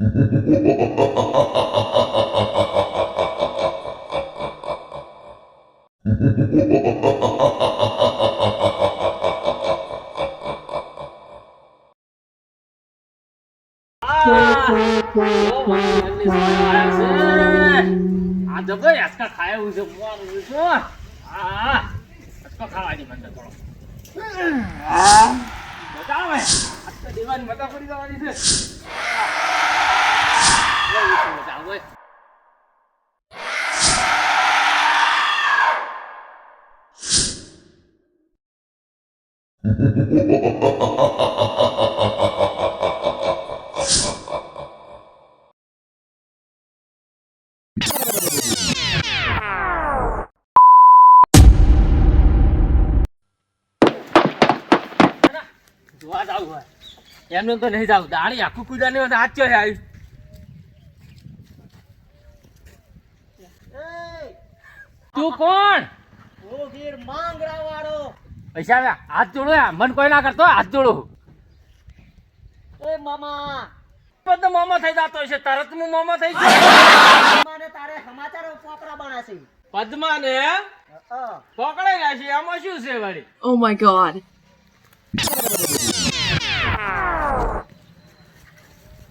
આ જબર આસકા ખાય છે મોરું છો આ આસકા ખાવાની મને થોડો મજા આવે આસકા દેવાની મજા પડી જવાની છે મજા આવે જોવા જાવ હોય એમને તો નહીં જાવ દાડી આખું કુદાની વાત હાથ છે આવી તું કોણ ઓ વીર માંગડા વાળો પૈસા આવ્યા હાથ જોડો મન કોઈ ના કરતો હાથ જોડો એ મામા બધો મોમો થઈ જતો છે તરત હું મોમો થઈ છું મને તારે સમાચાર પોકરા બનાશે પદ્મા ને પકડાઈ ગયા છે આમાં શું છે વળી Oh my god.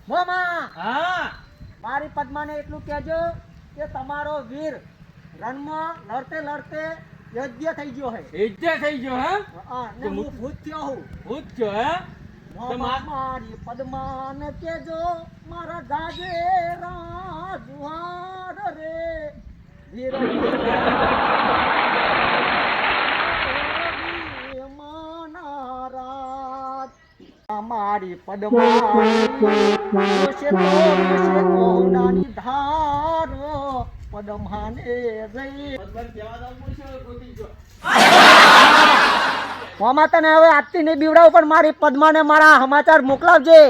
મામા હા મારી પદ્માને એટલું કહેજો કે તમારો વીર રણમાં લડતે લડતે યજ્ઞ થઈ ગયો હે ઇજ્જત થઈ ગયો હે ને હું ભૂત થયો હું ભૂત છો હે મારી પદ્માને કહેજો મારા ગાજે રાજુહાર રે વીર મારી પદ્માની ધારો પદ્માને મામા તને હવે આજથી નહીં બીવડાવ પણ મારી પદ્માને મારા સમાચાર મોકલાવજે